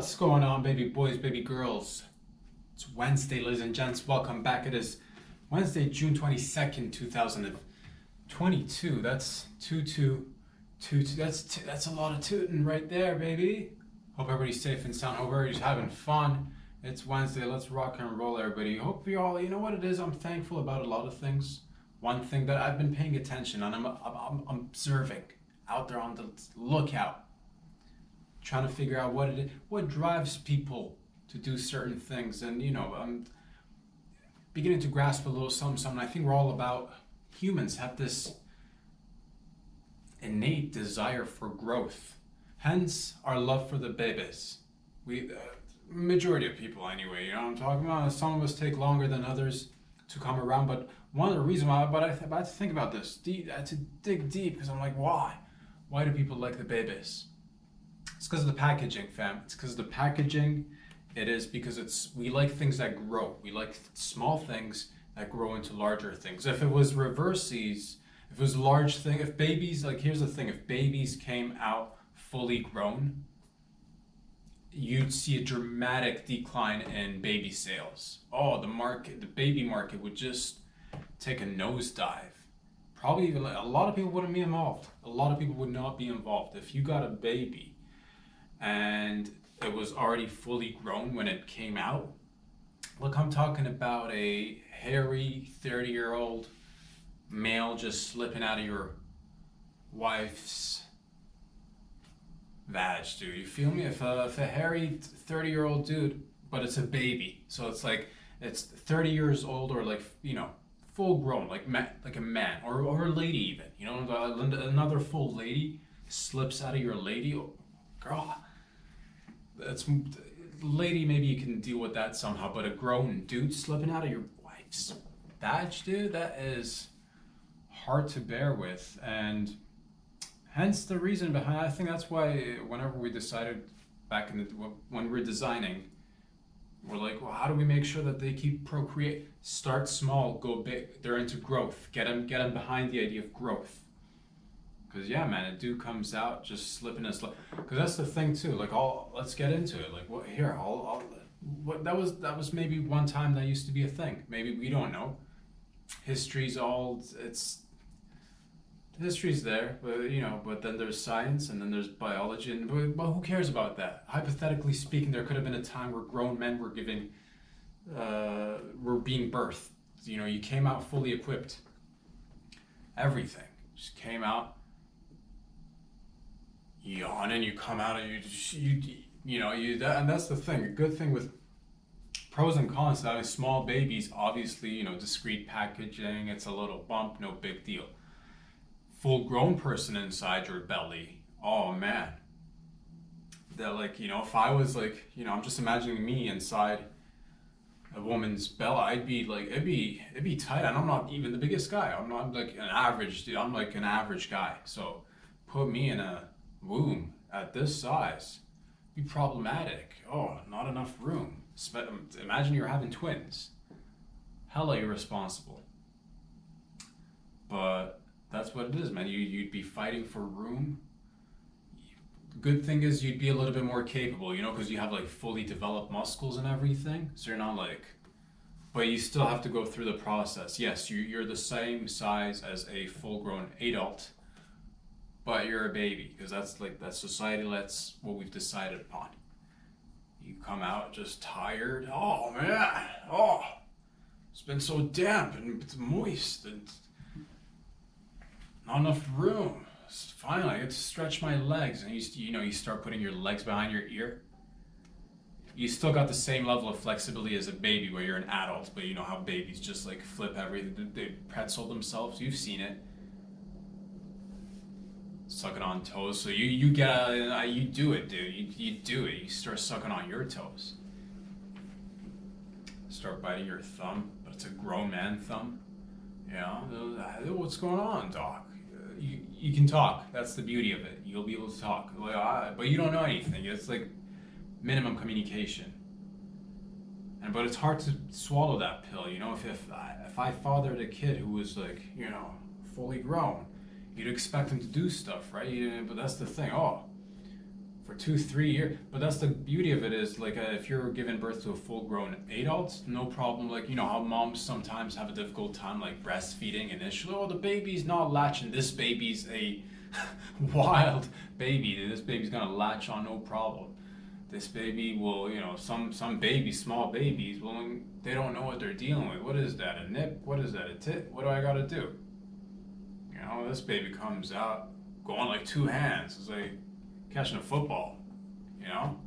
What's going on, baby boys, baby girls? It's Wednesday, ladies and gents. Welcome back. It is Wednesday, June 22nd, 2022. That's 2222. That's a lot of tooting right there, baby. Hope everybody's safe and sound. Hope everybody's having fun. It's Wednesday. Let's rock and roll, everybody. Hope you all, you know what it is? I'm thankful about a lot of things. One thing that I've been paying attention on, I'm observing out there on the lookout, trying to figure out what drives people to do certain things. And I'm beginning to grasp a little something. I think we're all about, humans have this innate desire for growth, hence our love for the babies. Majority of people anyway, you know what I'm talking about. Some of us take longer than others to come around, but one of the reasons why, I had to think about this, I had to dig deep, because I'm like, why do people like the babies? It's because of the packaging, fam. It's because of the packaging. It is because we like things that grow. We like small things that grow into larger things. If it was reverses, if it was large thing, if babies, like here's the thing, if babies came out fully grown, you'd see a dramatic decline in baby sales. Oh, the baby market would just take a nosedive. Probably even a lot of people wouldn't be involved. A lot of people would not be involved. If you got a baby and it was already fully grown when it came out. Look, I'm talking about a hairy 30-year-old male just slipping out of your wife's vag, dude. You feel me? If a hairy 30-year-old dude, but it's a baby, so it's like it's 30 years old, or like, full grown, like a man or a lady even. Another full lady slips out of your lady. Oh, girl. That's lady, maybe you can deal with that somehow, but a grown dude slipping out of your wife's badge, dude, that is hard to bear with. And hence the reason behind, I think that's why whenever we decided back when we were designing, we're like, well, how do we make sure that they keep procreate? Start small, go big. They're into growth. Get them behind the idea of growth. Because yeah, man, a dude comes out just slipping and slip. Because that's the thing too. Like, let's get into it. Like, what here? That was maybe one time that used to be a thing. Maybe we don't know. History's there, but then there's science and then there's biology, but who cares about that? Hypothetically speaking, there could have been a time where grown men were being birthed. You came out fully equipped. Everything just came out. Yawn, and you come out and and that's the thing. A good thing with pros and cons to having small babies, obviously, discreet packaging, it's a little bump, no big deal. Full grown person inside your belly, oh man. That, like, if I was like, I'm just imagining me inside a woman's belly, I'd be like, it'd be tight, and I'm not even the biggest guy. I'm not like an average dude. I'm like an average guy. So put me in a womb at this size, be problematic. Oh, not enough room. Imagine you're having twins. Hella irresponsible. But that's what it is, man. You'd be fighting for room. Good thing is you'd be a little bit more capable, because you have like fully developed muscles and everything. So you're not like, but you still have to go through the process. Yes, you're the same size as a full-grown adult, but you're a baby, because that's society. That's what we've decided upon. You come out just tired. Oh man, it's been so damp and it's moist and not enough room. Finally, I get to stretch my legs, and you start putting your legs behind your ear. You still got the same level of flexibility as a baby, where you're an adult, but you know how babies just like flip everything. They pretzel themselves. You've seen it. Sucking on toes. So you do it, dude. You do it. You start sucking on your toes. Start biting your thumb, but it's a grown man thumb. What's going on, doc? You can talk. That's the beauty of it. You'll be able to talk. But you don't know anything. It's like minimum communication. But it's hard to swallow that pill. If I fathered a kid who was like, fully grown, you'd expect him to do stuff, right? But that's the thing. for 2-3 years. But that's the beauty of it is like if you're giving birth to a full-grown adult, no problem. Like you know how moms sometimes have a difficult time like breastfeeding initially. Oh, the baby's not latching. This baby's a wild baby. This baby's gonna latch on no problem. This baby will, you know, some babies, small babies, well, they don't know what they're dealing with. What is that? A nip? What is that? A tit? What do I gotta do? You know, this baby comes out going like 2 hands. It's like catching a football. You know.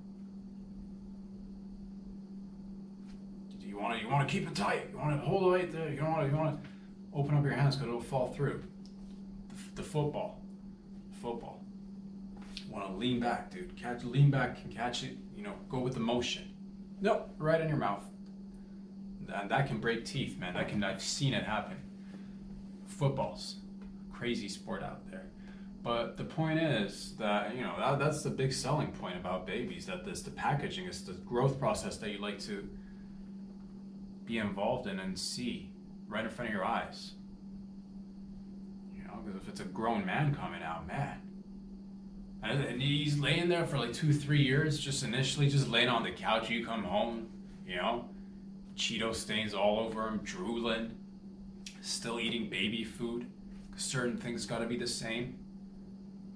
You want to keep it tight. You want to hold it right there. You want to open up your hands because it'll fall through. The football. Want to lean back, dude. Lean back and catch it. You know, go with the motion. Nope, right in your mouth. And that can break teeth, man. I've seen it happen. Football's crazy sport out there. But the point is that, you know, that's the big selling point about babies. That the packaging is the growth process that you like to be involved in and see right in front of your eyes. You know, because if it's a grown man coming out, man. And he's laying there for like 2-3 years, just initially just laying on the couch. You come home, you know, Cheeto stains all over him, drooling, still eating baby food. Certain things got to be the same,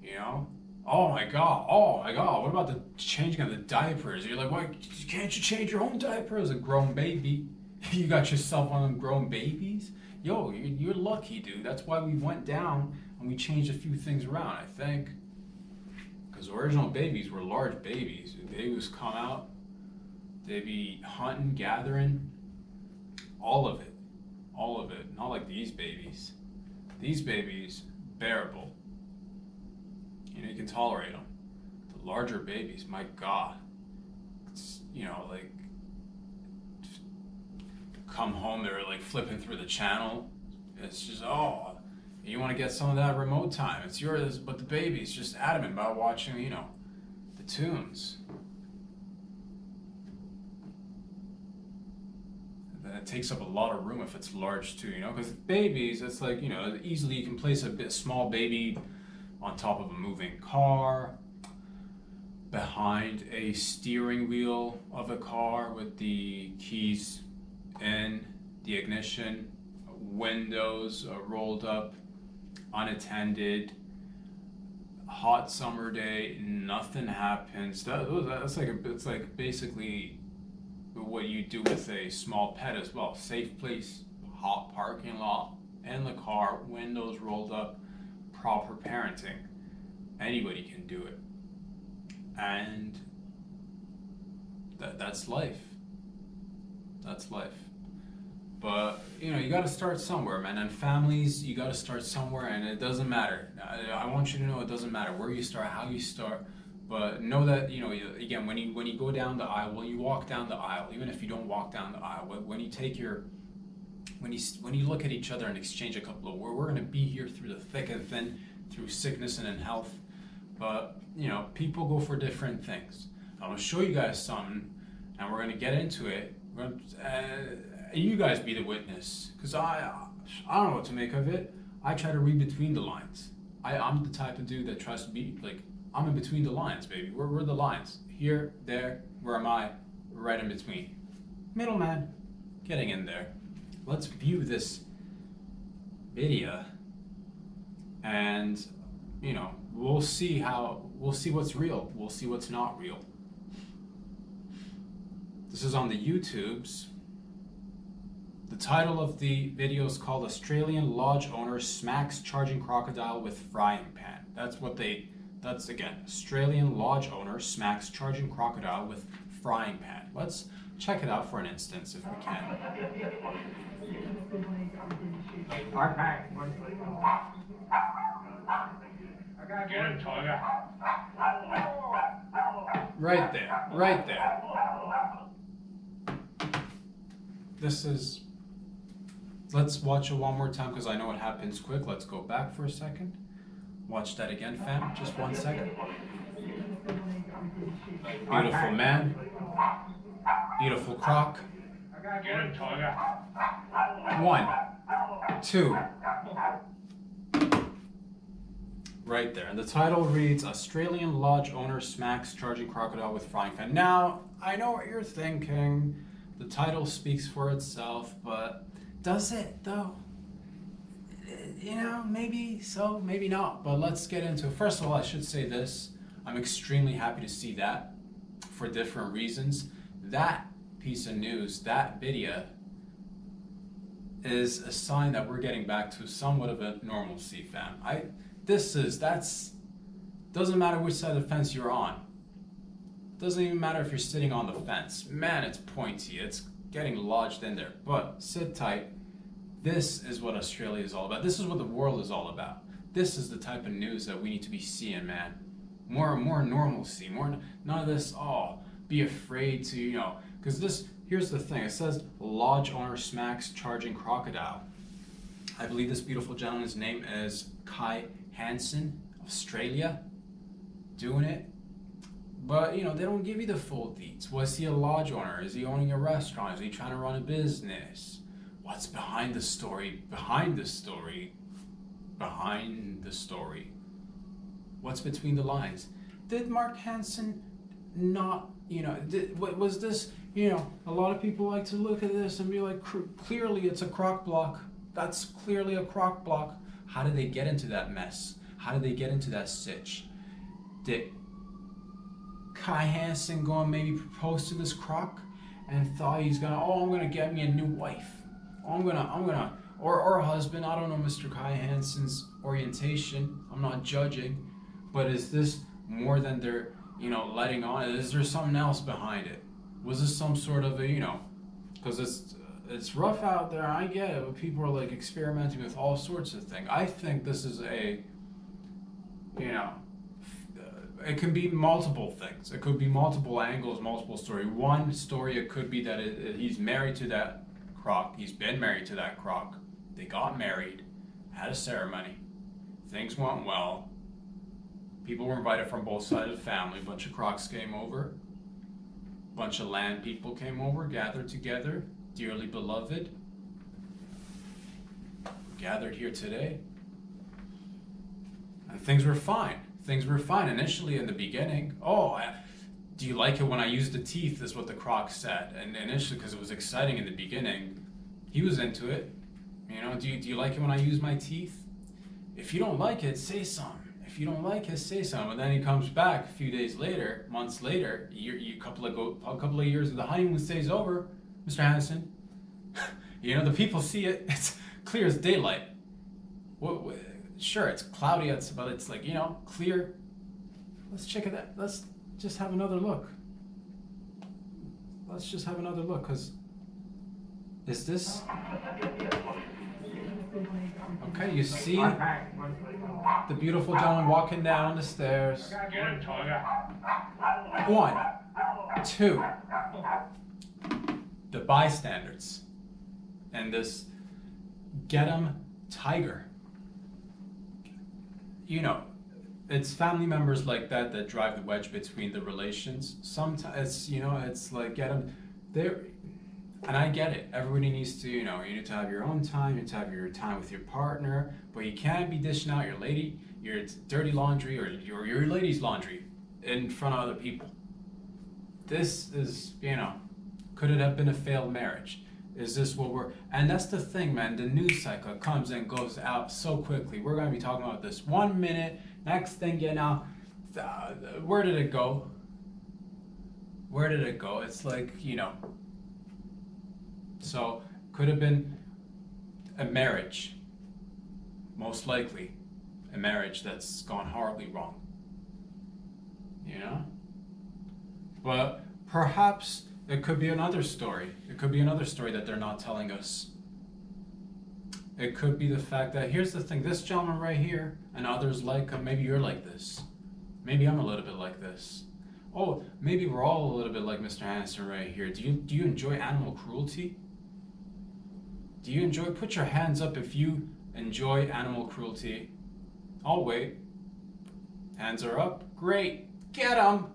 you know. Oh my god, what about the changing of the diapers? You're like, why can't you change your own diaper as a grown baby? You got yourself one of them grown babies? Yo, you're lucky, dude. That's why we went down and we changed a few things around, I think. Because original babies were large babies. They would come out, they'd be hunting, gathering, all of it. Not like these babies. These babies, bearable. You know, you can tolerate them. The larger babies, my God. It's, you know, like, come home, they're like flipping through the channel. It's just, oh, you want to get some of that remote time. It's yours, but the baby's just adamant about watching, you know, the tunes. It takes up a lot of room if it's large too, you know, because babies, it's like, you know, easily you can place a small baby on top of a moving car, behind a steering wheel of a car with the keys in, the ignition, windows rolled up, unattended, hot summer day, nothing happens. It's like basically what you do with a small pet as well. Safe place, hot parking lot, in the car, windows rolled up, proper parenting. Anybody can do it. And that's life. That's life. But, you know, you got to start somewhere, man. And families, you got to start somewhere, and it doesn't matter. I want you to know it doesn't matter where you start, how you start. But know that, you know, again, when you go down the aisle, when you walk down the aisle, even if you don't walk down the aisle, when you look at each other and exchange a couple of words, we're going to be here through the thick and thin, through sickness and in health. But, you know, people go for different things. I'm going to show you guys something, and we're going to get into it. You guys be the witness, because I don't know what to make of it. I try to read between the lines. I'm the type of dude that tries to be, like, I'm in between the lines, baby. We're the lines. Here, there, where am I? Right in between. Middleman, getting in there. Let's view this video, and, you know, we'll see what's real. We'll see what's not real. This is on the YouTubes. The title of the video is called Australian Lodge Owner Smacks Charging Crocodile with Frying Pan. That's again, Australian Lodge Owner Smacks Charging Crocodile with Frying Pan. Let's check it out for an instance if we can. Right there. Let's watch it one more time because I know it happens quick. Let's go back for a second. Watch that again, fam. Just 1 second. Beautiful man. Beautiful croc. 1, 2. Right there. And the title reads, Australian Lodge Owner Smacks Charging Crocodile with Frying Pan. Now, I know what you're thinking. The title speaks for itself, but does it though? You know, maybe so, maybe not. But let's get into it. First of all, I should say this. I'm extremely happy to see that for different reasons. That piece of news, that video, is a sign that we're getting back to somewhat of a normalcy, fam. Doesn't matter which side of the fence you're on. Doesn't even matter if you're sitting on the fence. Man, it's pointy. It's getting lodged in there. But sit tight. This is what Australia is all about. This is what the world is all about. This is the type of news that we need to be seeing, man. More and more normalcy. None of this, be afraid to, because here's the thing. It says, lodge owner smacks charging crocodile. I believe this beautiful gentleman's name is Kai Hansen, Australia, doing it. But, they don't give you the full deets. Was he a lodge owner? Is he owning a restaurant? Is he trying to run a business? What's behind the story? Behind the story? What's between the lines? Did Mark Hansen not, was this, a lot of people like to look at this and be like, clearly it's a croc block. That's clearly a croc block. How did they get into that mess? How did they get into that sitch? Did Kai Hansen go and maybe propose to this croc and thought he's gonna, I'm gonna get me a new wife. Or a husband. I don't know Mr. Kai Hansen's orientation. I'm not judging. But is this more than they're, letting on? Is there something else behind it? Was this some sort of a, because it's rough out there, I get it, but people are like experimenting with all sorts of things. I think this is a, it can be multiple things. It could be multiple angles, multiple story. One story, it could be that he's married to that croc. He's been married to that croc. They got married, had a ceremony. Things went well. People were invited from both sides of the family. A bunch of crocs came over. A bunch of land people came over, gathered together. Dearly beloved, gathered here today. And things were fine. Things were fine initially in the beginning. Do you like it when I use the teeth, is what the croc said. And initially, because it was exciting in the beginning, he was into it. Do you like it when I use my teeth? If you don't like it, say something. If you don't like it, say something. And then he comes back a few days later, months later, a couple of years of the honeymoon stays over, Mr. Hansen. The people see it. It's clear as daylight. Sure, it's cloudy, but it's like, clear. Let's check it out. Let's just have another look. Because is this... Okay, you see the beautiful gentleman walking down the stairs. 1, 2. The bystanders and this get 'em tiger. It's family members like that drive the wedge between the relations. Sometimes it's like get 'em there. And I get it. Everybody needs to, you need to have your own time. You need to have your time with your partner. But you can't be dishing out your dirty laundry or your lady's laundry in front of other people. This is, could it have been a failed marriage? Is this what and that's the thing, man. The news cycle comes and goes out so quickly. We're going to be talking about this 1 minute. Next thing, where did it go? It's like, So, could have been a marriage, most likely, a marriage that's gone horribly wrong, But perhaps it could be another story. It could be another story that they're not telling us. It could be the fact that, here's the thing, this gentleman right here, and others like him, maybe you're like this. Maybe I'm a little bit like this. Maybe we're all a little bit like Mr. Hansen right here. Do you enjoy animal cruelty? Put your hands up if you enjoy animal cruelty. I'll wait. Hands are up. Great. Get 'em.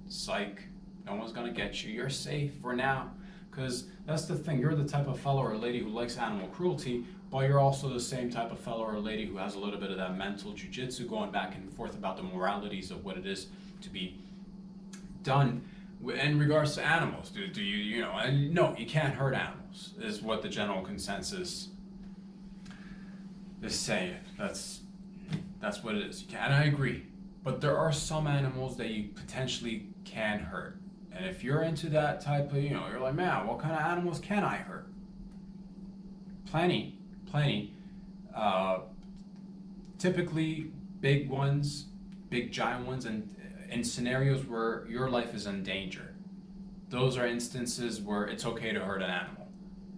Psych. No one's gonna get you. You're safe for now. Because that's the thing. You're the type of fellow or lady who likes animal cruelty. but you're also the same type of fellow or lady who has a little bit of that mental jujitsu going back and forth about the moralities of what it is to be done in regards to animals. Do you, you know, and no, you can't hurt animals, is what the general consensus is saying. That's what it is. You can, and I agree. But there are some animals that you potentially can hurt. And if you're into that type of, you know, you're like, man, what kind of animals can I hurt? Plenty. Typically big ones, big giant ones, and in scenarios where your life is in danger. Those are instances where it's okay to hurt an animal.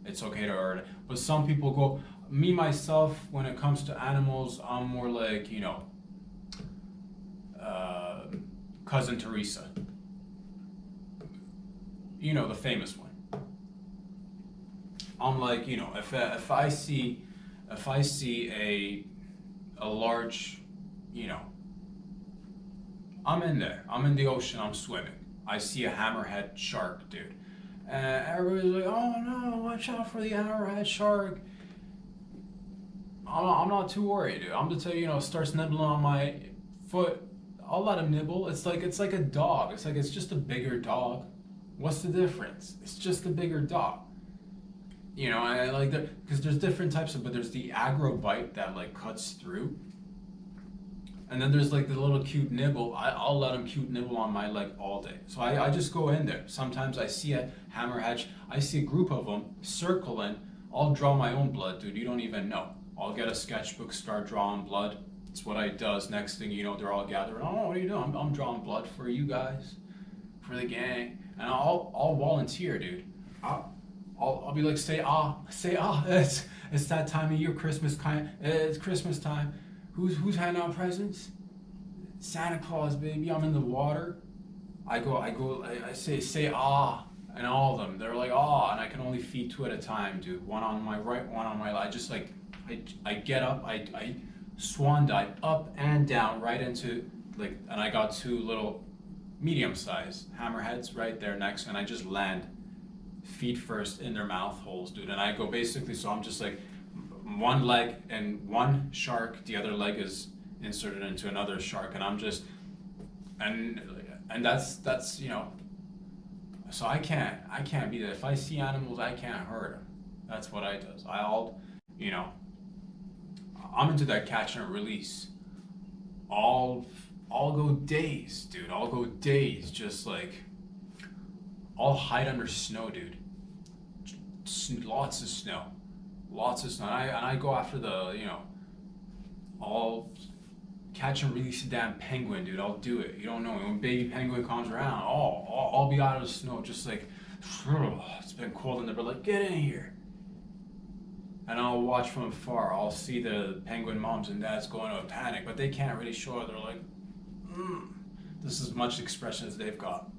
It's okay to hurt it. But some people go, me myself, when it comes to animals, I'm more like, you know, Cousin Teresa. You know, the famous one. I'm like, you know, if I see a large, you know, I'm in there. I'm in the ocean. I'm swimming. I see a hammerhead shark, dude. And everybody's like, oh no, watch out for the hammerhead shark. I'm not too worried, dude. I'm just tell you, you know, starts nibbling on my foot. I'll let him nibble. It's like a dog. It's just a bigger dog. What's the difference? It's just a bigger dog. You know, I like that because there's different types of, but there's the aggro bite that like cuts through. And then there's like the little cute nibble. I'll let him cute nibble on my leg all day. So I just go in there. Sometimes I see a hammerhead. I see a group of them circling. I'll draw my own blood, dude. You don't even know. I'll get a sketchbook, start drawing blood. It's what I does. Next thing you know, they're all gathering. Oh, what are you doing? I'm drawing blood for you guys, for the gang. And I'll volunteer, dude. I'll be like, say ah. It's that time of year, Christmas time. It's Christmas time. Who's handing out presents? Santa Claus, baby. I'm in the water. I say ah, and all of them. They're like ah, and I can only feed two at a time, dude. One on my right, one on my left. I just like I get up, I swan dive up and down right into like, and I got two little medium-sized hammerheads right there next, and I just land feet first in their mouth holes, dude. And I go basically, so I'm just like one leg and one shark, the other leg is inserted into another shark, and I'm just, and that's you know, so I can't be there. If I see animals, I can't hurt them. That's what I does. You know, I'm into that catch and release. I'll go days, dude. I'll go days, just like, I'll hide under snow, dude. Lots of snow. And I go after the, you know, I'll catch and release a damn penguin, dude. I'll do it. You don't know. When baby penguin comes around, I'll be out of the snow, just like, it's been cold in there, but like, get in here. And I'll watch from afar. I'll see the penguin moms and dads going to a panic, but they can't really show it. They're like, this is as much expression as they've got.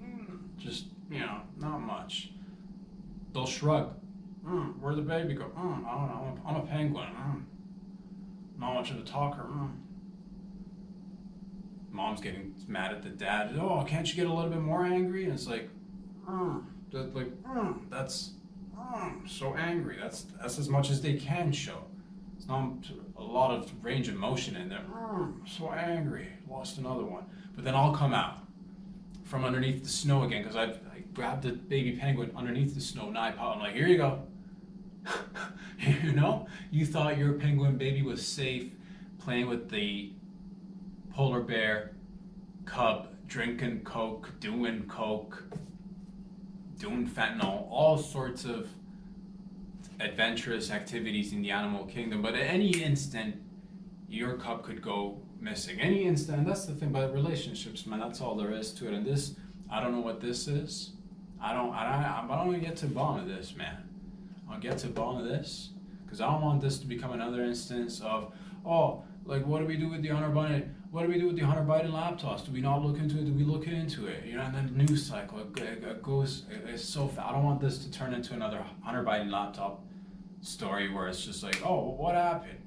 Just, you know, not much. They'll shrug. Where'd the baby go? I don't know. I'm a penguin. Not much of a talker. Mom's getting mad at the dad. Oh, can't you get a little bit more angry? And it's like, that's so angry. That's as much as they can show. It's not a lot of range of motion in there. So angry. Lost another one. But then I'll come out from underneath the snow again, because I grabbed the baby penguin underneath the snow, and I pop. I'm like, here you go. You know, you thought your penguin baby was safe playing with the polar bear cub, drinking coke, doing fentanyl, all sorts of adventurous activities in the animal kingdom. But at any instant, your cub could go missing. Any instant. That's the thing about relationships, man. That's all there is to it. And this, I don't know what this is. I don't get to the bottom of this, man. I'll get to the bottom of this, because I don't want this to become another instance of, oh, like, what do we do with the Hunter Biden? What do we do with the Hunter Biden laptops? Do we not look into it? Do we look into it? You know, and then the news cycle, it goes, it's so fast. I don't want this to turn into another Hunter Biden laptop story where it's just like, oh, what happened?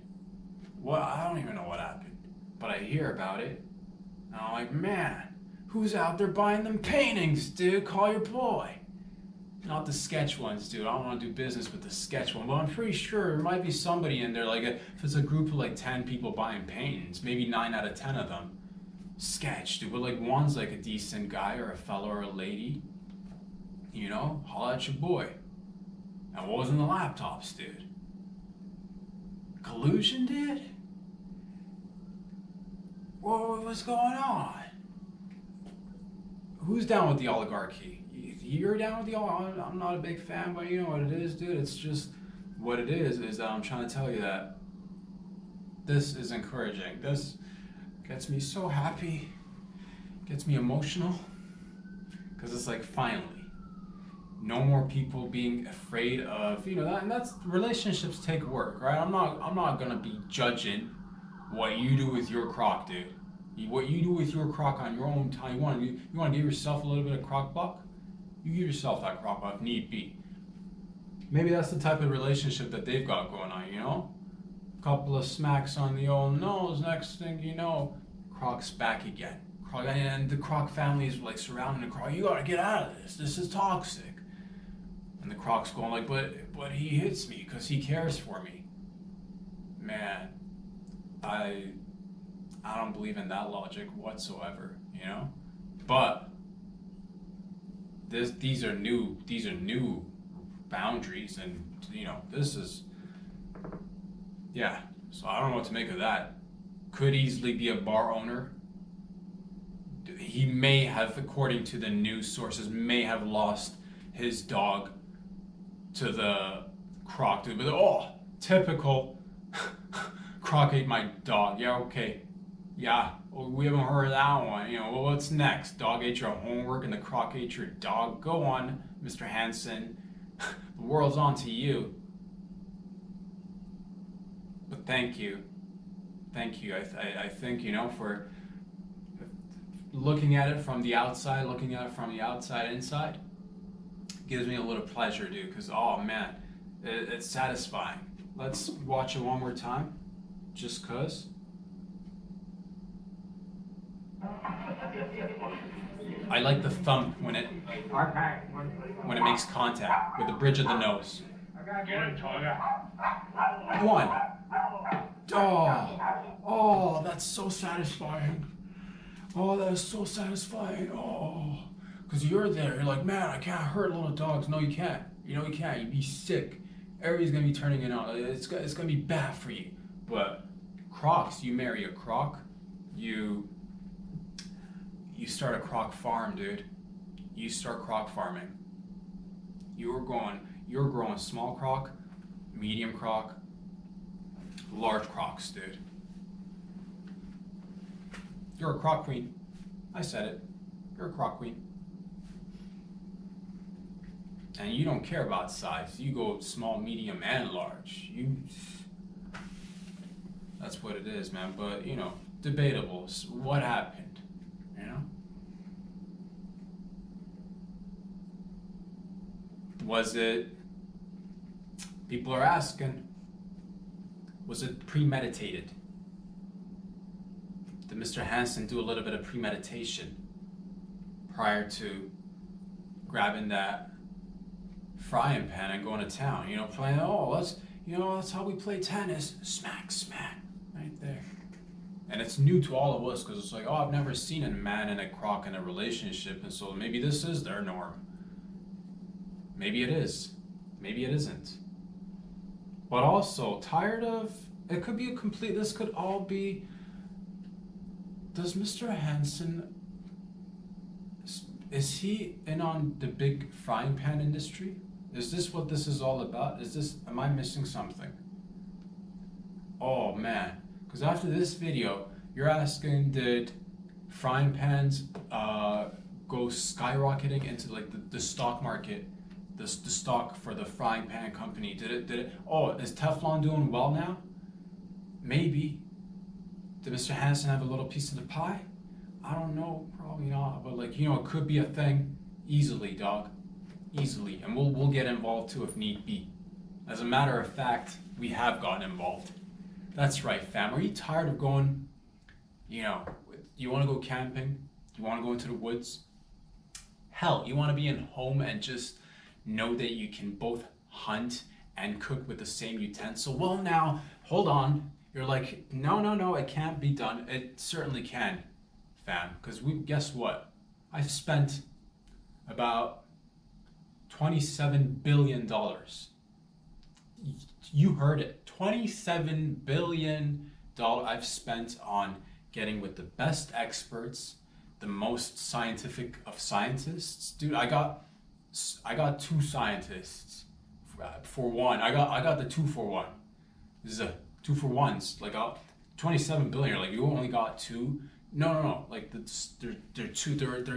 Well, I don't even know what happened, but I hear about it, and I'm like, man, who's out there buying them paintings, dude? Call your boy. Not the sketch ones, dude. I don't want to do business with the sketch one, but I'm pretty sure there might be somebody in there, like if it's a group of like 10 people buying paintings, maybe 9 out of 10 of them sketch, dude. But like one's like a decent guy or a fella or a lady, you know, holla at your boy. And what was in the laptops, dude? Collusion, dude? What's going on? Who's down with the oligarchy? You're down with the oligarchy? I'm not a big fan, but you know what it is, dude? It's just what it is that I'm trying to tell you that this is encouraging. This gets me so happy, gets me emotional, because it's like finally, no more people being afraid of, you know, and that's, relationships take work, right? I'm not gonna be judging what you do with your croc, dude. What you do with your croc on your own time. You want to give yourself a little bit of croc buck? You give yourself that croc buck if need be. Maybe that's the type of relationship that they've got going on, you know? Couple of smacks on the old nose, next thing you know, Croc's back again. Croc, and the Croc family is like surrounding the Croc. You gotta get out of this. This is toxic. And the Croc's going like, but he hits me because he cares for me. Man, I don't believe in that logic whatsoever, you know? But these are new boundaries, and you know, this is, yeah. So I don't know what to make of that. Could easily be a bar owner. He may have, according to the news sources, may have lost his dog to the Croc, dude. But oh, typical. Croc ate my dog. Yeah, okay. Yeah, well, we haven't heard that one. You know, well, what's next? Dog ate your homework and the Croc ate your dog. Go on, Mr. Hansen. The world's on to you. But thank you. Thank you. I think, you know, for looking at it from the outside, inside, gives me a little pleasure, dude, because, oh, man, it's satisfying. Let's watch it one more time, just because. I like the thump when it makes contact with the bridge of the nose. One. Oh, that's so satisfying. Oh, that is so satisfying. Oh, because you're there. You're like, man, I can't hurt little dogs. No, you can't. You know you can't. You'd be sick. Everybody's gonna be turning it on. It's gonna be bad for you. But Crocs, you marry a Croc, you start a Croc farm, dude. You start Croc farming. You're growing small Croc, medium Croc, large Crocs, dude. You're a Croc queen. I said it. You're a Croc queen. And you don't care about size. You go small, medium, and large. That's what it is, man. But, you know, debatable. What happened? You know? Was it, people are asking, was it premeditated? Did Mr. Hansen do a little bit of premeditation prior to grabbing that frying pan and going to town? You know, playing, that's how we play tennis. Smack, smack, right there. And it's new to all of us because it's like, oh, I've never seen a man and a Croc in a relationship, and so maybe this is their norm. Maybe it is. Maybe it isn't. But also, tired of, it could be this could all be, does Mr. Hansen, is he in on the big frying pan industry? Is this what this is all about? Am I missing something? Oh man, because after this video, you're asking, did frying pans go skyrocketing into like the stock market? The stock for the frying pan company, did it? Oh, is Teflon doing well now? Maybe. Did Mr. Hansen have a little piece of the pie? I don't know, probably not. But like, you know, it could be a thing. Easily, dog. Easily. And we'll get involved too if need be. As a matter of fact, we have gotten involved. That's right, fam. Are you tired of going, you know, you want to go camping? You want to go into the woods? Hell, you want to be in home and just know that you can both hunt and cook with the same utensil? Well, now, hold on. You're like, no, it can't be done. It certainly can, fam. Because guess what? I've spent about $27 billion. You heard it. $27 billion I've spent on getting with the best experts, the most scientific of scientists. Dude, I got two scientists for one. I got the 2-for-1. This is a 2-for-1s. Like 27 billion. Like you only got two. No. Like they're two.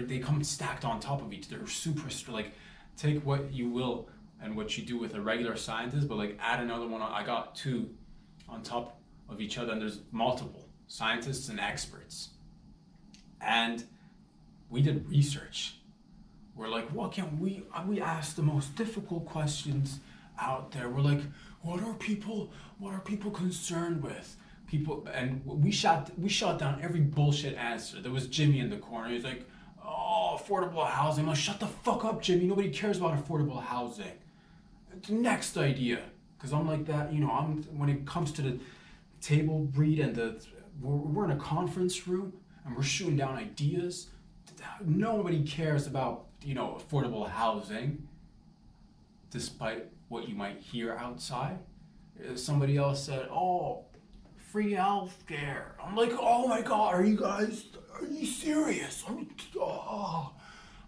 They come stacked on top of each. They're super. Like take what you will and what you do with a regular scientist, but like add another one. I got two on top of each other, and there's multiple scientists and experts. And we did research. We're like, what can we asked the most difficult questions out there. We're like, what are people concerned with? People, and we shot down every bullshit answer. There was Jimmy in the corner. He's like, oh, affordable housing. I'm like, shut the fuck up, Jimmy. Nobody cares about affordable housing. The next idea. Because I'm like that, when it comes to the table read and we're in a conference room and we're shooting down ideas. Nobody cares about, affordable housing, despite what you might hear outside. Somebody else said, oh, free healthcare. I'm like, oh my God, are you serious? I'm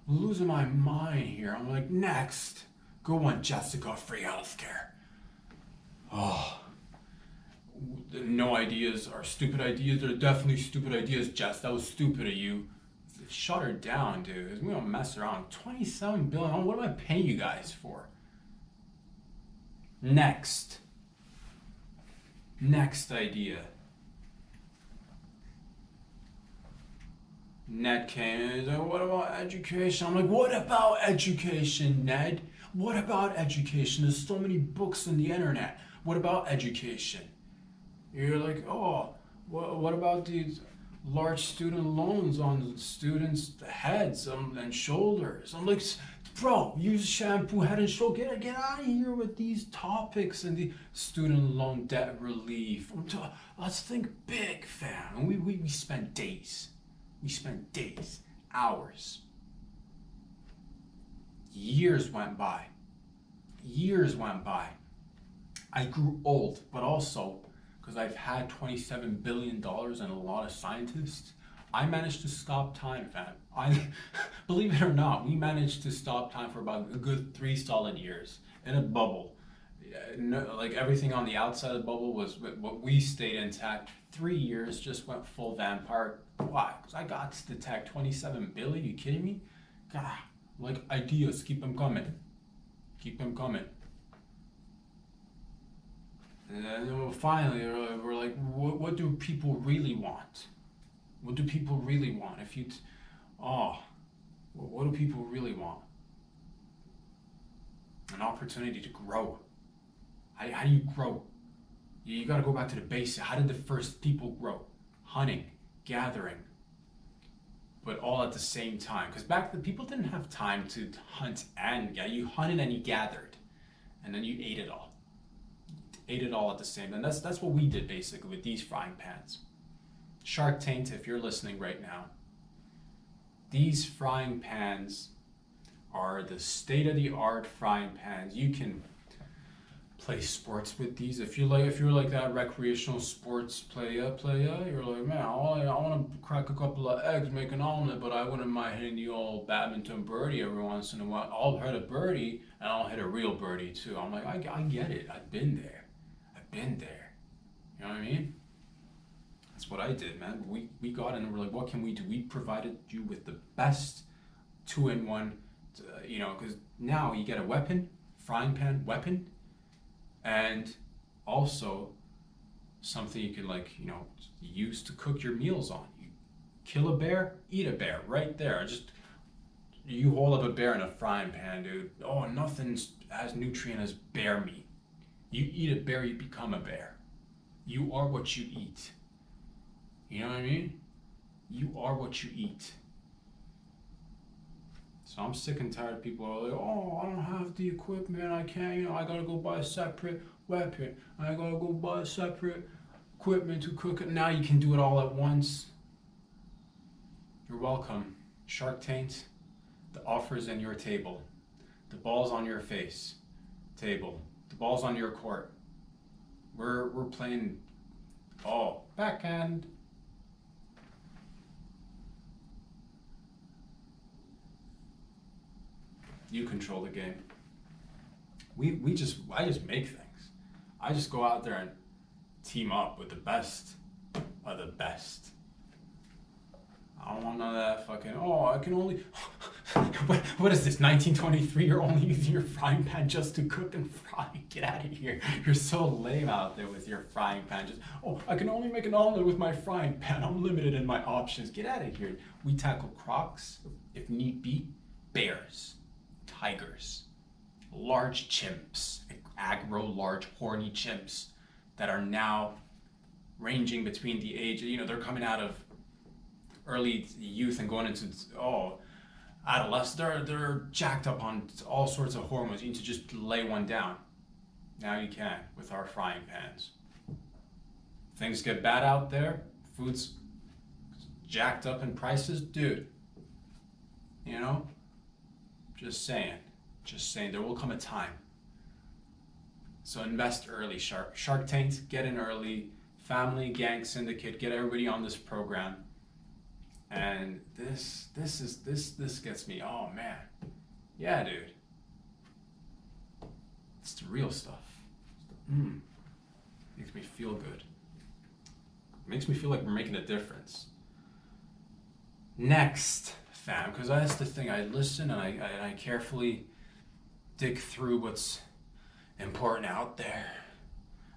losing my mind here. I'm like, next, go on, Jessica, free healthcare. Oh, no ideas are stupid ideas. They're definitely stupid ideas, Jess. That was stupid of you. Shut her down, dude. We don't mess around. 27 billion. What am I paying you guys for? Next idea. Ned came and he's like, what about education? I'm like, what about education, Ned? What about education? There's so many books on the internet. What about education? You're like, oh, what about these large student loans on students' heads and shoulders? I'm like, bro, use shampoo, head and shoulder. Get out of here with these topics and the student loan debt relief. Let's think big, fam. And we spent days. We spent days, hours. Years went by. I grew old, but also because I've had $27 billion and a lot of scientists, I managed to stop time, fam. Believe it or not, we managed to stop time for about a good 3 solid years in a bubble. Like everything on the outside of the bubble was what we stayed intact. 3 years just went full vampire. Why? Because I got to detect 27 billion. You kidding me? God, like ideas, keep them coming. And then finally, we're like, what do people really want? What do people really want? What do people really want? An opportunity to grow. How do you grow? You got to go back to the basics. How did the first people grow? Hunting, gathering, but all at the same time. Because back then, people didn't have time to hunt and gather. You hunted and you gathered, and then you ate it all. Ate it all at the same, and that's what we did basically with these frying pans. Shark Tank, if you're listening right now, these frying pans are the state-of-the-art frying pans. You can play sports with these. If you're like that recreational sports player, you're like, man, I want to crack a couple of eggs, make an omelet, but I wouldn't mind hitting the old badminton birdie every once in a while. I'll hit a birdie, and I'll hit a real birdie too. I'm like, I get it. I've been there. You know what I mean? That's what I did, man. We got in and we're like, what can we do? We provided you with the best 2-in-1, because now you get a weapon, frying pan, weapon, and also something you can use to cook your meals on. You kill a bear, eat a bear right there. You hold up a bear in a frying pan, dude. Oh, nothing's as nutrient as bear meat. You eat a bear, you become a bear. You are what you eat. You know what I mean? You are what you eat. So So I'm sick and tired of people are like, oh, I don't have the equipment, I can't, I gotta go buy a separate weapon, I gotta go buy a separate equipment to cook it. Now you can do it all at once. You're welcome. Shark Tank, the offer's in your table. The ball's on your face. Table. The ball's on your court. We're playing backhand. You control the game. I just make things. I just go out there and team up with the best of the best. I don't want none of that fucking, I can only, what is this, 1923? You're only using your frying pan just to cook and fry. Get out of here. You're so lame out there with your frying pan. Just, I can only make an omelet with my frying pan. I'm limited in my options. Get out of here. We tackle crocs, if need be, bears, tigers, large chimps, aggro large horny chimps that are now ranging between the age, they're coming out of early youth and going into adolescence. They're jacked up on all sorts of hormones. You need to just lay one down. Now you can with our frying pans. Things get bad out there, food's jacked up in prices, dude. Just saying, there will come a time. So invest early, Shark Tank, get in early, family, gang, syndicate, get everybody on this program. And this gets me, oh man. Yeah, dude. It's the real stuff. Makes me feel good. Makes me feel like we're making a difference. Next, fam, because that's the thing. I listen and I carefully dig through what's important out there.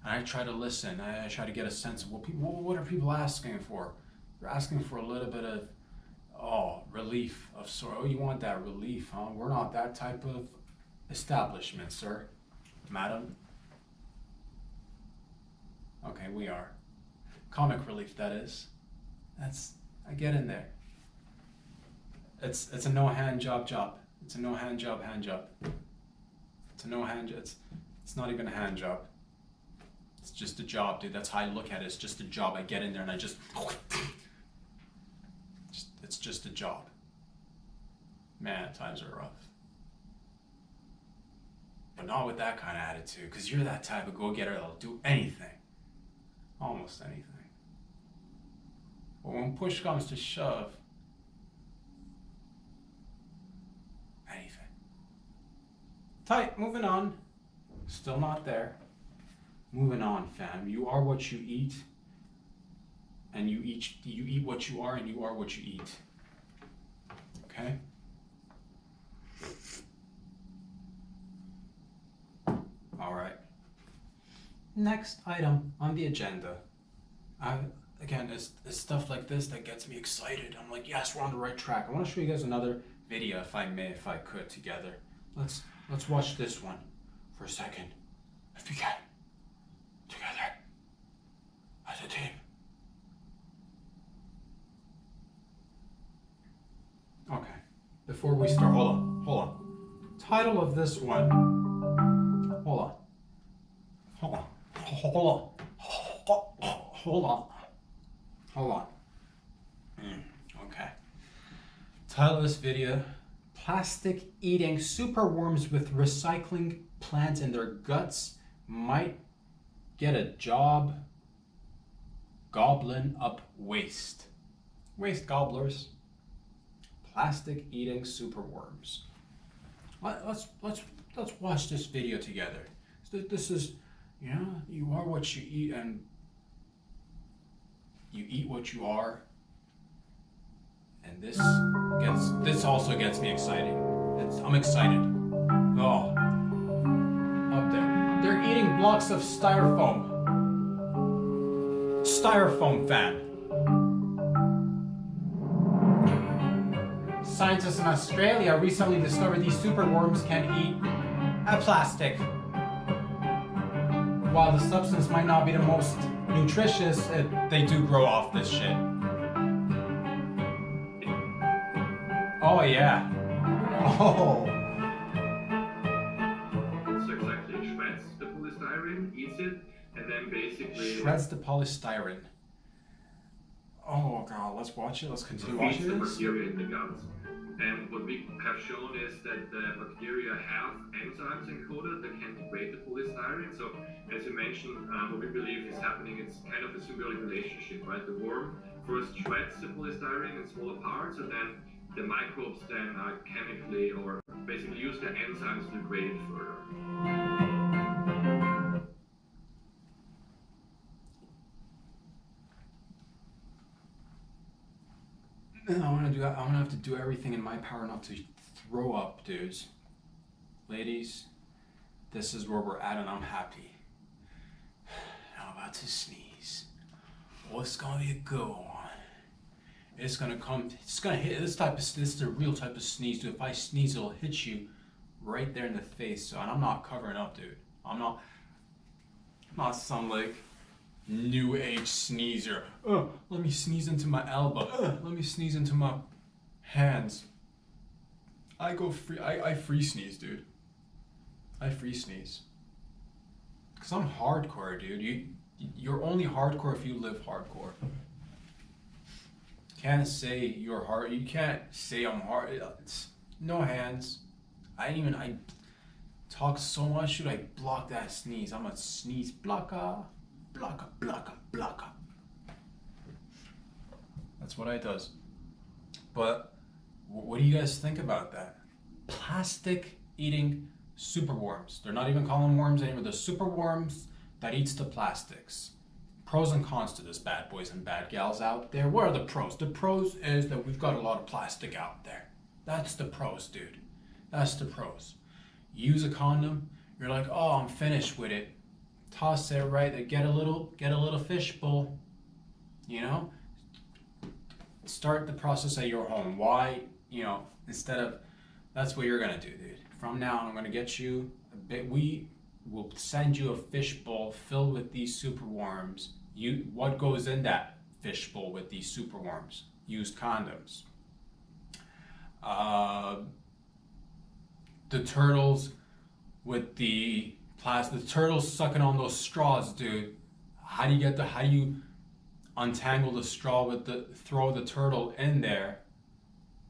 And I try to listen. I try to get a sense of what are people asking for? They're asking for a little bit of, relief of sort. Oh, you want that relief, huh? We're not that type of establishment, sir. Madam. Okay, we are. Comic relief, that is. I get in there. It's a no hand job. It's a no hand job. It's a no hand job. It's not even a hand job. It's just a job, dude. That's how I look at it. It's just a job. I get in there and I just it's just a job. Man, times are rough. But not with that kind of attitude, because you're that type of go-getter that'll do anything. Almost anything. But when push comes to shove, anything. Tight, moving on. Still not there. Moving on, fam. You are what you eat. And you eat what you are, and you are what you eat. Okay? All right. Next item on the agenda. Again, it's stuff like this that gets me excited. I'm like, yes, we're on the right track. I want to show you guys another video, if I could, together. Let's watch this one for a second, if we can. Together, as a team. Okay, before we start, hold on. Title of this one, hold on. Okay. Title of this video, plastic eating superworms with recycling plants in their guts might get a job gobbling up waste. Waste gobblers. Plastic eating superworms. Let's watch this video together. This is, you are what you eat, and you eat what you are. And this also gets me excited. I'm excited. Oh, up there. They're eating blocks of styrofoam. Styrofoam fan. Scientists in Australia recently discovered these superworms can eat a plastic. While the substance might not be the most nutritious, they do grow off this shit. Oh yeah. Oh. So exactly, it shreds the polystyrene, eats it, and then basically Shreds the polystyrene. Oh god, let's watch it. Let's continue feeds watching the this. bacteria in the gut. And what we have shown is that the bacteria have enzymes encoded that can degrade the polystyrene. So, as you mentioned, what we believe is happening, it's kind of a symbiotic relationship, right? The worm first shreds the polystyrene in smaller parts, and then the microbes then chemically or basically use the enzymes to degrade it further. I'm gonna have to do everything in my power not to throw up, dudes. Ladies, this is where we're at, and I'm happy. I'm about to sneeze. Oh, it's gonna be a good one. It's gonna come. It's gonna hit this type of. This is the real type of sneeze, dude. If I sneeze, it'll hit you right there in the face. So, and I'm not covering up, dude. I'm not some like new age sneezer. Let me sneeze into my elbow. Let me sneeze into my hands. I go free. I free sneeze, dude. I free sneeze. Cause I'm hardcore, dude. You're only hardcore if you live hardcore. Can't say you're hard. You can't say I'm hard. It's no hands. I talk so much, dude. I block that sneeze. I'm a sneeze blocker. Blocker, blocker, blocker. That's what I does. But what do you guys think about that? Plastic eating superworms. They're not even calling them worms anymore. They're superworms that eats the plastics. Pros and cons to this, bad boys and bad gals out there. What are the pros? The pros is that we've got a lot of plastic out there. That's the pros, dude. That's the pros. Use a condom. You're like, oh, I'm finished with it. Toss it right there. Get a little fishbowl. You know. Start the process at your home. Why? You know, instead of. That's what you're gonna do, dude. From now on, I'm gonna get you a bit. We will send you a fishbowl filled with these superworms. What goes in that fishbowl with these superworms? Used condoms. The turtles with the plastic. The turtles sucking on those straws, dude. How do you untangle the straw throw the turtle in there,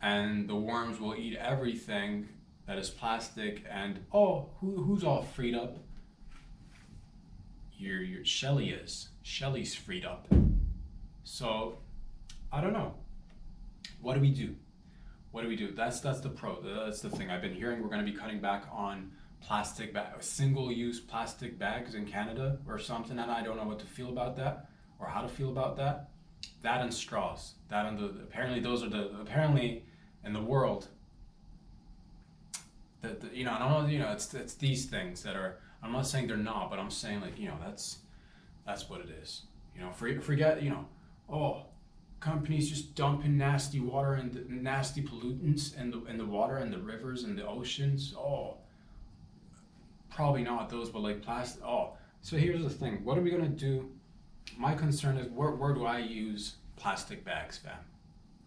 and the worms will eat everything that is plastic. And who's all freed up? Your Shelly is. Shelly's freed up. So I don't know. What do we do? That's the pro. That's the thing. I've been hearing we're going to be cutting back on single-use plastic bags in Canada or something, and I don't know what to feel about that or how to feel about that. That and straws. That and apparently in the world. It's these things that are. I'm not saying they're not, but I'm saying that's what it is. Forget companies just dumping nasty water and nasty pollutants in the water and the rivers and the oceans. Probably not those, but like plastic. So here's the thing. What are we gonna do? My concern is where do I use plastic bags, fam?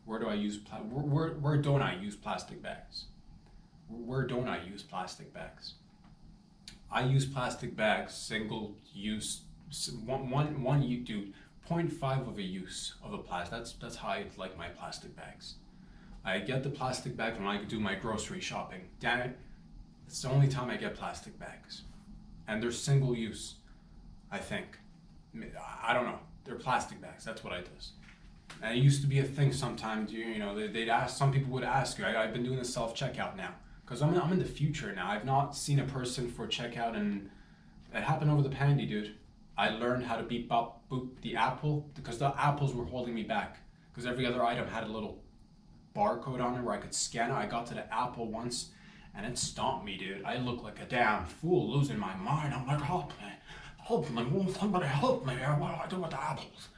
Where do I use where don't I use plastic bags? Where don't I use plastic bags? I use plastic bags, single use, one you do 0.5 of a use of a plastic. That's how I like my plastic bags. I get the plastic bags when I do my grocery shopping. Damn it, it's the only time I get plastic bags, and they're single use. I think. I don't know. They're plastic bags. That's what I do. And it used to be a thing sometimes. They'd ask. Some people would ask you. I've been doing the self checkout now. Because I'm in the future now. I've not seen a person for checkout, and it happened over the pandy, dude. I learned how to boop the apple because the apples were holding me back. Because every other item had a little barcode on it where I could scan it. I got to the apple once, and it stomped me, dude. I looked like a damn fool, losing my mind. I'm like, help me, won't somebody help me? What do I do with the apples?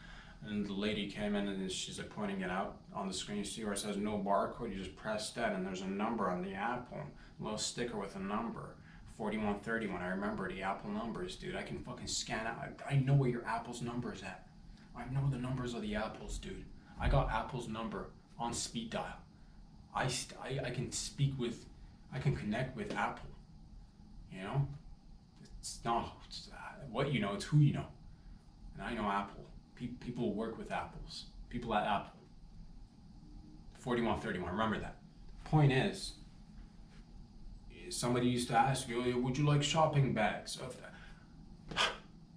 And the lady came in and she's like pointing it out on the screen. You see where it says no barcode? You just press that and there's a number on the apple. A little sticker with a number. 4131. I remember the apple numbers, dude. I can fucking scan out. I know where your apple's number is at. I know the numbers of the apples, dude. I got Apple's number on speed dial. I can I can connect with Apple. You know, it's not what you know, it's who you know. And I know Apple. People work with apples. People at Apple. 4131. Remember that. Point is, somebody used to ask you, would you like shopping bags?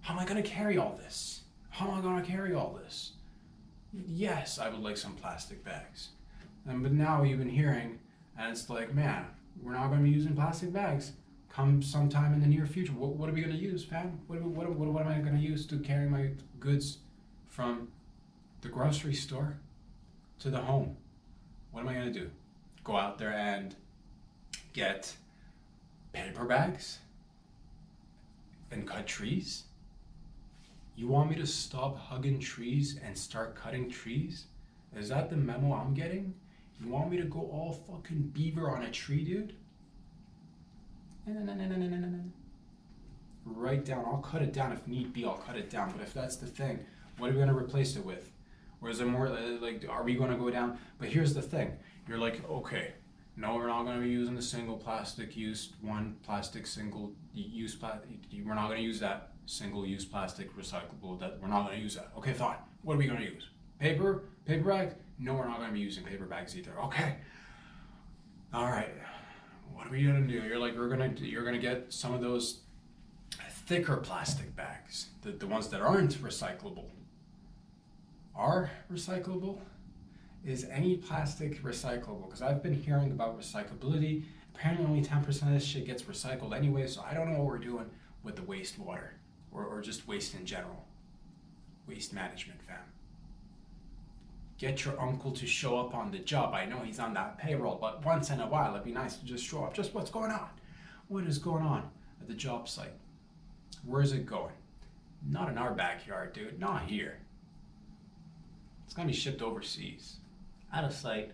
How am I going to carry all this? How am I going to carry all this? Yes, I would like some plastic bags. But now you've been hearing, and it's like, man, we're not going to be using plastic bags. Come sometime in the near future. What are we going to use, fam? What am I going to use to carry my goods from the grocery store to the home? What am I going to do? Go out there and get paper bags and cut trees? You want me to stop hugging trees and start cutting trees? Is that the memo I'm getting? You want me to go all fucking beaver on a tree, dude? No. Right down. I'll cut it down if need be. I'll cut it down. But if that's the thing, what are we gonna replace it with? Or is it more like, are we gonna go down? But here's the thing. You're like, okay, no, we're not gonna be using the single plastic use, one plastic single use plastic. We're not gonna use that single use plastic recyclable. That we're not gonna use that. Okay, fine. What are we gonna use? Paper bags? No, we're not gonna be using paper bags either. Okay. All right. What are we gonna do? You're like, you're gonna get some of those thicker plastic bags, the ones that aren't recyclable. Are recyclable? Is any plastic recyclable? Because I've been hearing about recyclability. Apparently only 10% of this shit gets recycled anyway, so I don't know what we're doing with the wastewater or just waste in general. Waste management, fam. Get your uncle to show up on the job. I know he's on that payroll, but once in a while it'd be nice to just show up. Just what's going on? What is going on at the job site? Where is it going? Not in our backyard, dude. Not here. It's gonna be shipped overseas. Out of sight,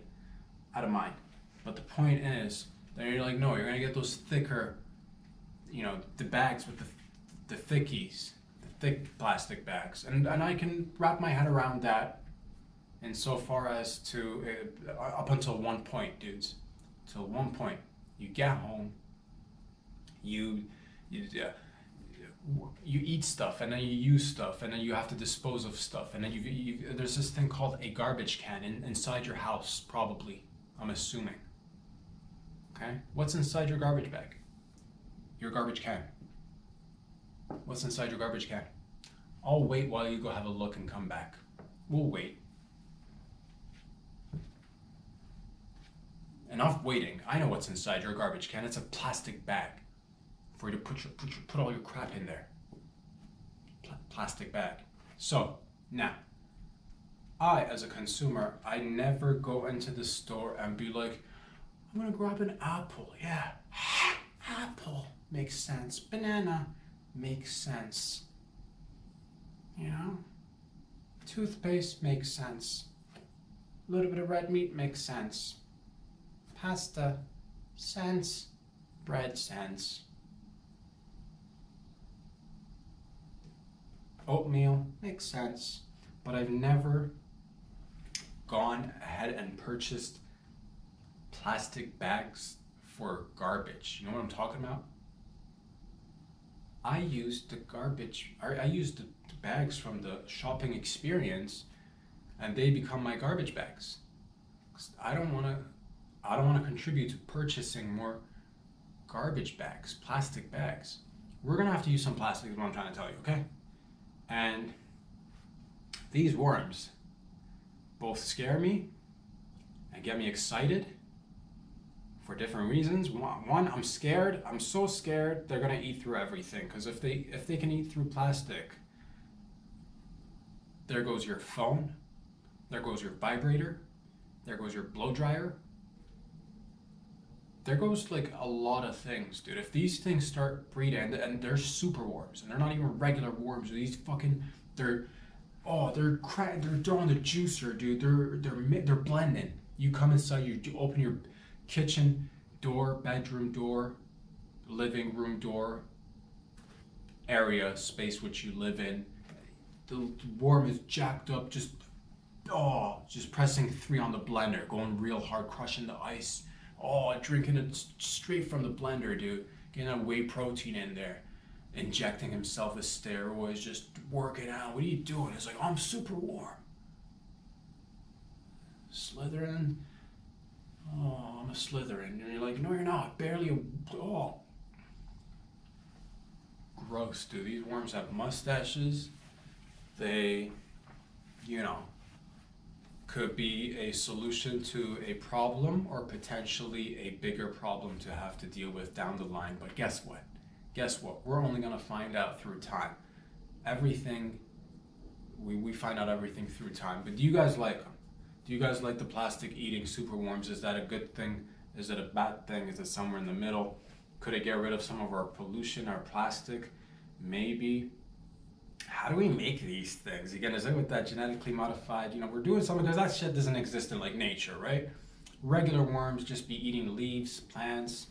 out of mind. But the point is that you're like, no, you're gonna get those thicker, the bags with the thickies, the thick plastic bags. And I can wrap my head around that. And so far as to, up until one point, dudes. Till one point, you get home, you eat stuff, and then you use stuff, and then you have to dispose of stuff, and then there's this thing called a garbage can inside your house, probably, I'm assuming. Okay? What's inside your garbage bag? Your garbage can. What's inside your garbage can? I'll wait while you go have a look and come back. We'll wait. Enough waiting. I know what's inside your garbage can. It's a plastic bag for you to put all your crap in there. Plastic bag. So now, I as a consumer, I never go into the store and be like, I'm gonna grab an apple. Yeah, apple makes sense. Banana makes sense. Toothpaste makes sense. A little bit of red meat makes sense. Pasta, sense. Bread, sense. Oatmeal, makes sense. But I've never gone ahead and purchased plastic bags for garbage. You know what I'm talking about? I used I used the bags from the shopping experience, and they become my garbage bags. 'Cause I don't want to contribute to purchasing more garbage bags, plastic bags. We're gonna have to use some plastic, is what I'm trying to tell you, okay? And these worms both scare me and get me excited for different reasons. One, I'm scared. I'm so scared they're gonna eat through everything. Because if they can eat through plastic, there goes your phone, there goes your vibrator, there goes your blow dryer. There goes like a lot of things, dude. If these things start breeding, and they're super worms, and they're not even regular worms. These fucking, they're on the juicer, dude. They're blending. You come inside, you open your kitchen door, bedroom door, living room door, area, space which you live in. The worm is jacked up, just just pressing 3 on the blender, going real hard, crushing the ice. Oh, drinking it straight from the blender, dude. Getting that whey protein in there. Injecting himself with steroids, just working out. What are you doing? He's like, I'm super warm. Slytherin? Oh, I'm a Slytherin. And you're like, no, you're not. Barely a... Oh. Gross, dude. These worms have mustaches. They, could be a solution to a problem or potentially a bigger problem to have to deal with down the line. But guess what? We're only going to find out through time. Everything, we find out everything through time. But do you guys like them? Do you guys like the plastic eating superworms? Is that a good thing? Is it a bad thing? Is it somewhere in the middle? Could it get rid of some of our pollution, our plastic? Maybe. How do we make these things? Again, is it with that genetically modified, we're doing something because that shit doesn't exist in like nature, right? Regular worms just be eating leaves, plants,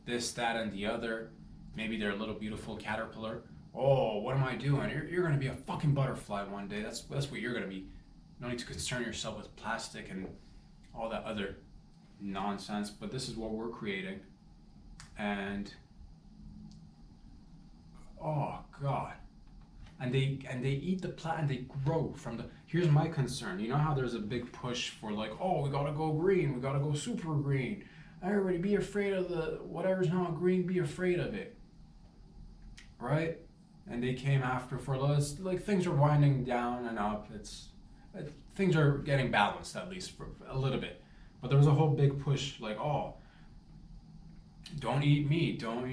this, that, and the other. Maybe they're a little beautiful caterpillar. Oh, what am I doing? You're gonna be a fucking butterfly one day. That's what you're gonna be. No need to concern yourself with plastic and all that other nonsense, but this is what we're creating. And oh God. And they eat the plant and they grow from the... Here's my concern. You know how there's a big push for like, oh, we gotta go green, we gotta go super green. Everybody be afraid of the whatever's not green, be afraid of it. Right? And they came after for like things are winding down and up. Things are getting balanced at least for a little bit. But there was a whole big push like, oh, don't eat meat, don't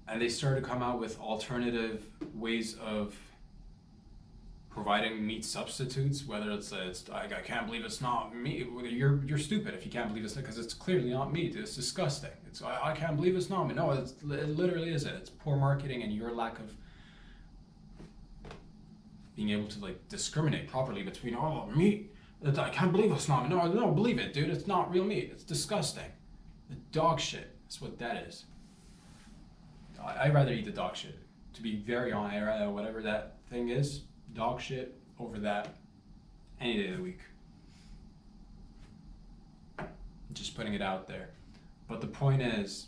and they started to come out with alternative ways of providing meat substitutes, whether it's I can't believe it's not meat. You're stupid if you can't believe it's because it's clearly not meat. It's disgusting. I can't believe it's not meat. No, it literally isn't. It's poor marketing and your lack of being able to like discriminate properly between meat. I can't believe it's not meat. No, believe it, dude. It's not real meat. It's disgusting. The dog shit. That's what that is. I'd rather eat the dog shit. To be very honest, I'd rather whatever that thing is, dog shit, over that any day of the week. Just putting it out there. But the point is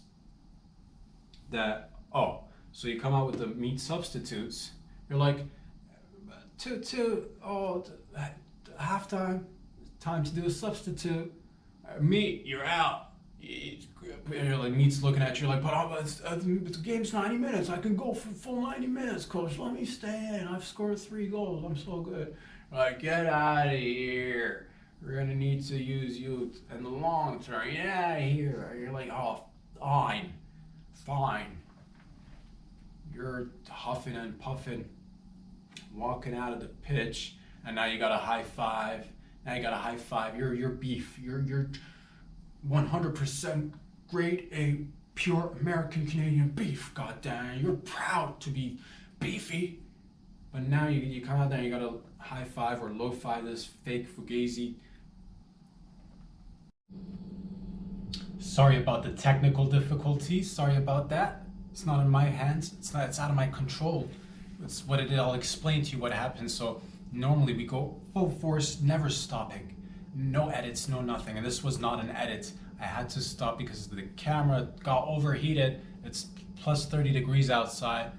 that, so you come out with the meat substitutes, you're like, halftime, time to do a substitute. Meat, you're out. And you're like, meat's looking at you like, but the game's 90 minutes. I can go for full 90 minutes, coach. Let me stay in. I've scored 3 goals. I'm so good. Like, get out of here. We're going to need to use you in the long term. Get out of here. You're like, oh, fine. You're huffing and puffing, walking out of the pitch, and now you got a high five. You're beef. You're 100% grade A pure American Canadian beef. Goddamn, you're proud to be beefy. But now you come out there and you gotta high five or low five this fake fugazi. Sorry about the technical difficulties. Sorry about that. It's not in my hands. It's out of my control. It's what it is. I'll explain to you what happens. So normally we go full force, never stopping. No edits, no nothing. And this was not an edit. I had to stop because the camera got overheated. It's plus 30 degrees outside.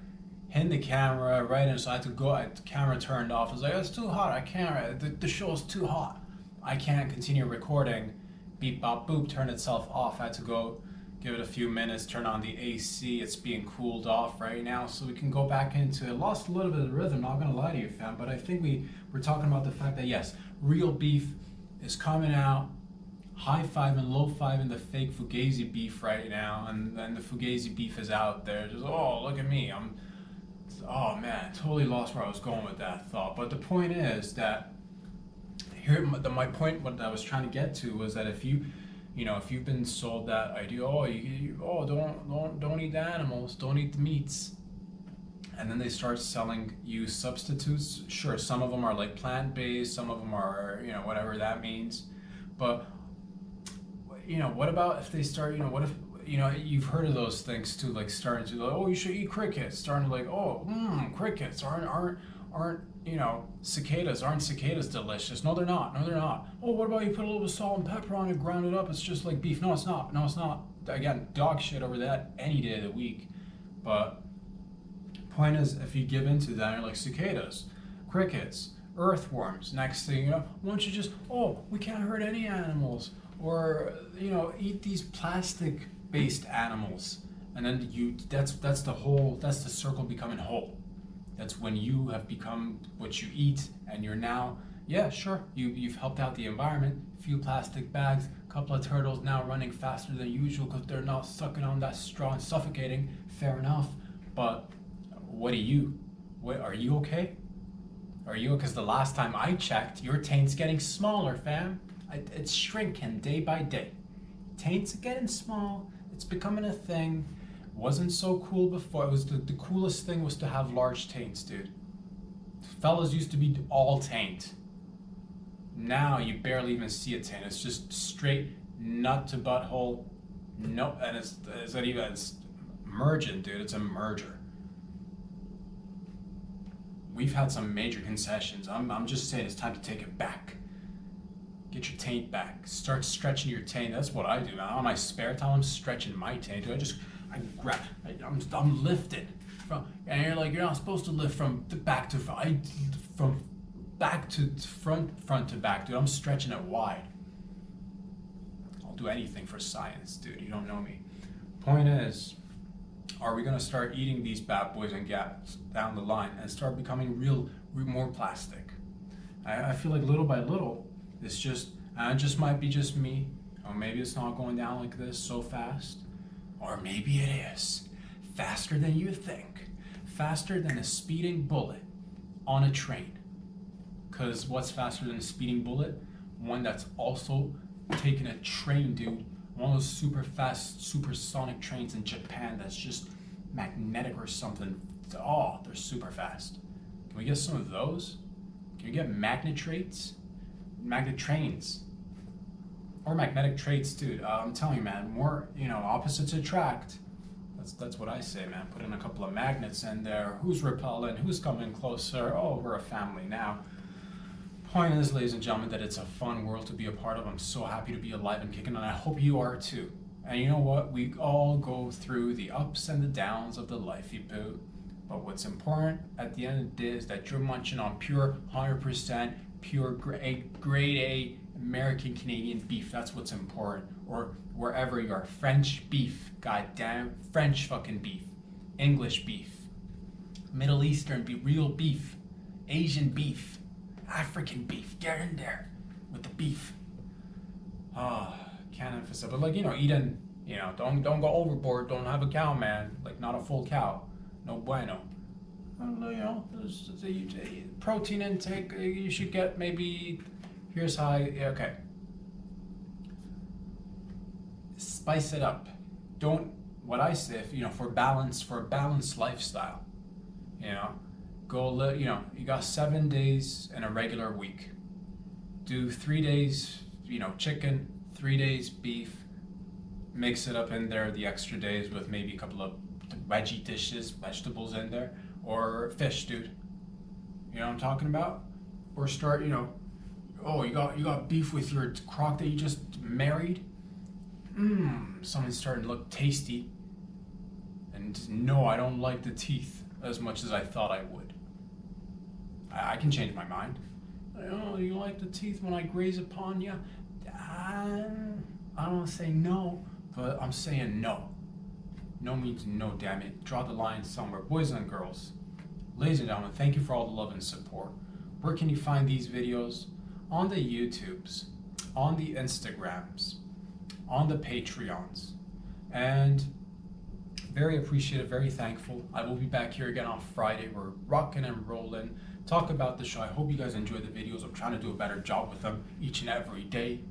Hit the camera, right? And so I had to go, the camera turned off. I was like, it's too hot. I can't, the show's too hot. I can't continue recording. Beep, bop, boop, turned itself off. I had to go give it a few minutes, turn on the AC. It's being cooled off right now. So we can go back into it. Lost a little bit of the rhythm, not gonna lie to you, fam. But I think we're talking about the fact that yes, real beef is coming out, high five and low five in the fake fugazi beef right now, and then the fugazi beef is out there. Just look at me, totally lost where I was going with that thought. But the point is that my point, what I was trying to get to was that if you've been sold that idea, don't eat the animals, don't eat the meats, and then they start selling you substitutes. Sure, some of them are like plant-based, some of them are, whatever that means. But, what about if they start, what if you know, you've heard of those things too, like starting to like, oh, you should eat crickets. Starting to like, oh, crickets aren't you know, aren't cicadas delicious? No, they're not. No, they're not. Oh, what about you put a little bit of salt and pepper on it, ground it up? It's just like beef. No, it's not. No, it's not. Again, dog shit over that any day of the week. But point is, if you give into that, you're like cicadas, crickets, earthworms. Next thing you know, why don't you just, oh, we can't hurt any animals, or you know, eat these plastic-based animals, and then that's the circle becoming whole. That's when you have become what you eat, and you're now, yeah, sure, you've helped out the environment. A few plastic bags, a couple of turtles now running faster than usual because they're not sucking on that straw and suffocating. Fair enough, but what are you? Are you okay? Are you? Because the last time I checked, your taint's getting smaller, fam. It's shrinking day by day. Taints are getting small. It's becoming a thing. Wasn't so cool before. It was the coolest thing was to have large taints, dude. Fellas used to be all taint. Now you barely even see a taint. It's just straight nut to butthole. Nope, and it's not even, it's merging, dude. It's a merger. We've had some major concessions. I'm just saying it's time to take it back. Get your taint back. Start stretching your taint. That's what I do, man. On my spare time, I'm stretching my taint. I'm lifting from, and you're like, you're not supposed to lift from back to front. From back to front to back, dude. I'm stretching it wide. I'll do anything for science, dude. You don't know me. Point is, are we gonna start eating these bad boys and gaps down the line and start becoming more plastic? I feel like little by little, it's just, and it just might be just me, or maybe it's not going down like this so fast, or maybe it is faster than you think, faster than a speeding bullet on a train. Because what's faster than a speeding bullet? One that's also taking a train, dude. One of those super fast, supersonic trains in Japan that's just magnetic or something. Oh, they're super fast. Can we get some of those? Can we get magnet trains? Or magnetic traits, dude. I'm telling you, man, more, you know, opposites attract. That's what I say, man. Put in a couple of magnets in there. Who's repelling? Who's coming closer? Oh, we're a family now. Point is, ladies and gentlemen, that it's a fun world to be a part of. I'm so happy to be alive and kicking, and I hope you are too. And you know what? We all go through the ups and the downs of the lifey poo. But what's important at the end of the day is that you're munching on pure 100% pure grade A American Canadian beef. That's what's important. Or wherever you are. French beef. Goddamn. French fucking beef. English beef. Middle Eastern real beef. Asian beef. African beef. Get in there with the beef. Can't emphasize. But like, you know, eating, you know, don't go overboard. Don't have a cow, man. Like, not a full cow. No bueno. I don't know, you know, protein intake, you should get maybe, here's how okay. Spice it up. Don't, what I say, if, you know, for a balanced lifestyle, you know, you know, you got 7 days in a regular week. Do 3 days, you know, chicken, 3 days beef, mix it up in there the extra days with maybe a couple of veggie dishes, vegetables in there, or fish, dude. You know what I'm talking about? Or start, you know, oh, you got beef with your croc that you just married? Something's starting to look tasty. And no, I don't like the teeth as much as I thought I would. I can change my mind. Oh, you like the teeth when I graze upon you? I don't want to say no, but I'm saying no. No means no, damn it. Draw the line somewhere. Boys and girls, ladies and gentlemen, thank you for all the love and support. Where can you find these videos? On the YouTubes, on the Instagrams, on the Patreons. And very appreciative, very thankful. I will be back here again on Friday. We're rocking and rolling. Talk about the show. I hope you guys enjoy the videos. I'm trying to do a better job with them each and every day.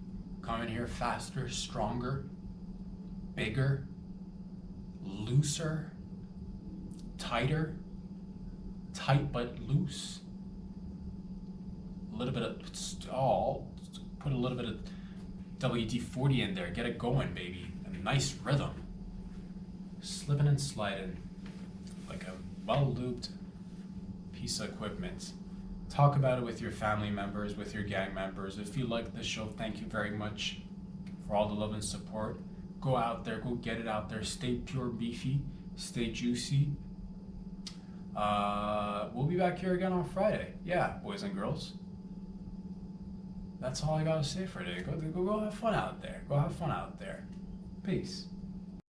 Coming here faster, stronger, bigger, looser, tighter, tight but loose. A little bit of put a little bit of WD-40 in there. Get it going, baby. A nice rhythm. slipping and sliding like a well-lubed piece of equipment. Talk about it with your family members, with your gang members. If you like the show, thank you very much for all the love and support. Go out there, go get it out there. Stay pure beefy, stay juicy. We'll be back here again on Friday. Yeah, boys and girls. That's all I gotta say for today. Go have fun out there. Go have fun out there. Peace.